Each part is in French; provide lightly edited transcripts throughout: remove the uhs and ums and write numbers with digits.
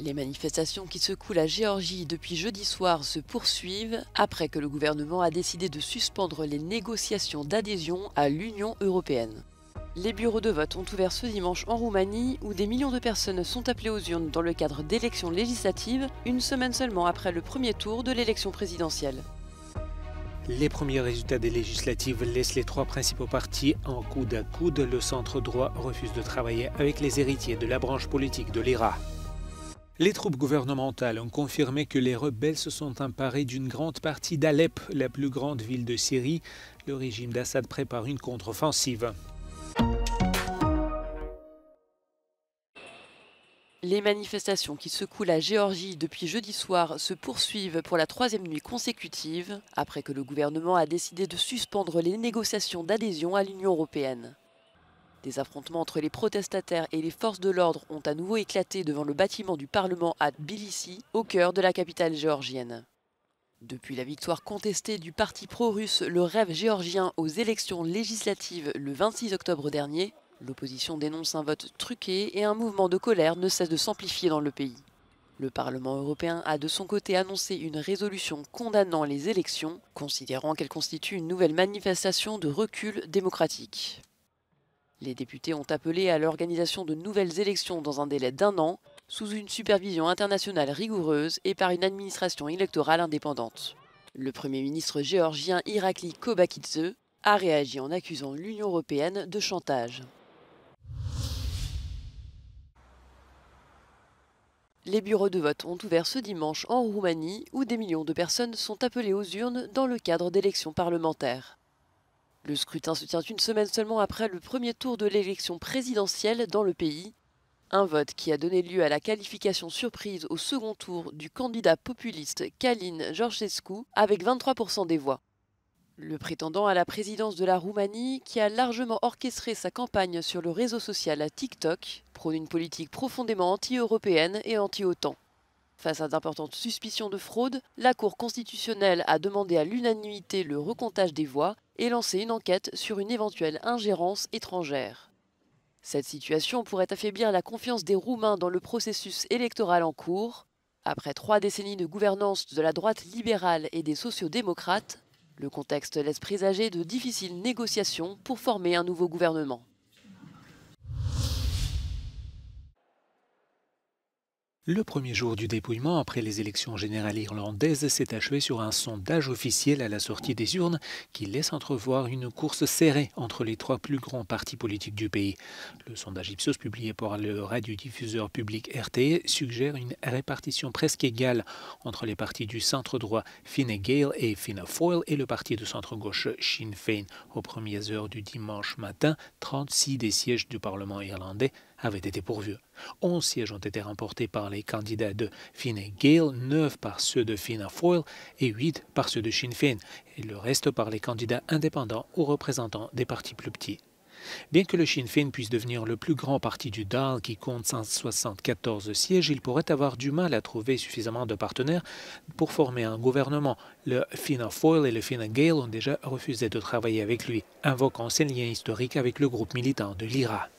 Les manifestations qui secouent la Géorgie depuis jeudi soir se poursuivent après que le gouvernement a décidé de suspendre les négociations d'adhésion à l'Union européenne. Les bureaux de vote ont ouvert ce dimanche en Roumanie où des millions de personnes sont appelées aux urnes dans le cadre d'élections législatives, une semaine seulement après le premier tour de l'élection présidentielle. Les premiers résultats des législatives laissent les trois principaux partis en coude à coude. Le centre droit refuse de travailler avec les héritiers de la branche politique de l'IRA. Les troupes gouvernementales ont confirmé que les rebelles se sont emparés d'une grande partie d'Alep, la plus grande ville de Syrie. Le régime d'Assad prépare une contre-offensive. Les manifestations qui secouent la Géorgie depuis jeudi soir se poursuivent pour la troisième nuit consécutive, après que le gouvernement a décidé de suspendre les négociations d'adhésion à l'Union européenne. Des affrontements entre les protestataires et les forces de l'ordre ont à nouveau éclaté devant le bâtiment du Parlement à Tbilissi, au cœur de la capitale géorgienne. Depuis la victoire contestée du parti pro-russe Le Rêve géorgien aux élections législatives le 26 octobre dernier, l'opposition dénonce un vote truqué et un mouvement de colère ne cesse de s'amplifier dans le pays. Le Parlement européen a de son côté annoncé une résolution condamnant les élections, considérant qu'elles constituent une nouvelle manifestation de recul démocratique. Les députés ont appelé à l'organisation de nouvelles élections dans un délai d'1 an, sous une supervision internationale rigoureuse et par une administration électorale indépendante. Le Premier ministre géorgien Irakli Kobakidze a réagi en accusant l'Union européenne de chantage. Les bureaux de vote ont ouvert ce dimanche en Roumanie où des millions de personnes sont appelées aux urnes dans le cadre d'élections parlementaires. Le scrutin se tient une semaine seulement après le premier tour de l'élection présidentielle dans le pays, un vote qui a donné lieu à la qualification surprise au second tour du candidat populiste Călin Georgescu avec 23% des voix. Le prétendant à la présidence de la Roumanie, qui a largement orchestré sa campagne sur le réseau social TikTok, prône une politique profondément anti-européenne et anti-OTAN. Face à d'importantes suspicions de fraude, la Cour constitutionnelle a demandé à l'unanimité le recomptage des voix et lancé une enquête sur une éventuelle ingérence étrangère. Cette situation pourrait affaiblir la confiance des Roumains dans le processus électoral en cours. Après 3 décennies de gouvernance de la droite libérale et des sociaux-démocrates, le contexte laisse présager de difficiles négociations pour former un nouveau gouvernement. Le premier jour du dépouillement après les élections générales irlandaises s'est achevé sur un sondage officiel à la sortie des urnes qui laisse entrevoir une course serrée entre les trois plus grands partis politiques du pays. Le sondage Ipsos publié par le radiodiffuseur public RTE suggère une répartition presque égale entre les partis du centre-droit Fine Gael et Fianna Fáil et le parti de centre-gauche Sinn Féin. Aux premières heures du dimanche matin, 36 des sièges du Parlement irlandais avaient été pourvus. 11 sièges ont été remportés par les candidats de Fine Gael, 9 par ceux de Fianna Fáil et 8 par ceux de Sinn Féin, et le reste par les candidats indépendants ou représentants des partis plus petits. Bien que le Sinn Féin puisse devenir le plus grand parti du Dáil qui compte 174 sièges, il pourrait avoir du mal à trouver suffisamment de partenaires pour former un gouvernement. Le Fianna Fáil et le Fine Gael ont déjà refusé de travailler avec lui, invoquant ses liens historiques avec le groupe militant de l'IRA.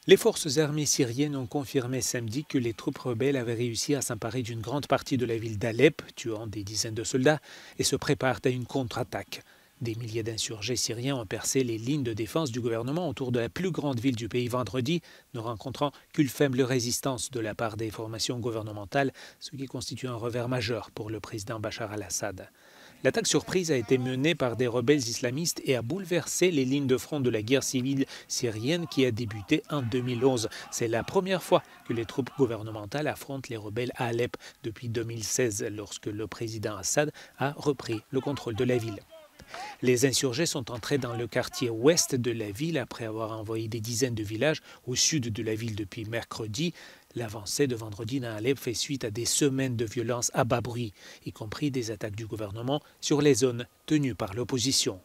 Les forces armées syriennes ont confirmé samedi que les troupes rebelles avaient réussi à s'emparer d'une grande partie de la ville d'Alep, tuant des dizaines de soldats, et se préparent à une contre-attaque. Des milliers d'insurgés syriens ont percé les lignes de défense du gouvernement autour de la plus grande ville du pays vendredi, ne rencontrant qu'une faible résistance de la part des formations gouvernementales, ce qui constitue un revers majeur pour le président Bachar al-Assad. L'attaque surprise a été menée par des rebelles islamistes et a bouleversé les lignes de front de la guerre civile syrienne qui a débuté en 2011. C'est la première fois que les troupes gouvernementales affrontent les rebelles à Alep depuis 2016, lorsque le président Assad a repris le contrôle de la ville. Les insurgés sont entrés dans le quartier ouest de la ville après avoir envoyé des dizaines de villages au sud de la ville depuis mercredi. L'avancée de vendredi dans Alep fait suite à des semaines de violences à bas bruit, y compris des attaques du gouvernement sur les zones tenues par l'opposition.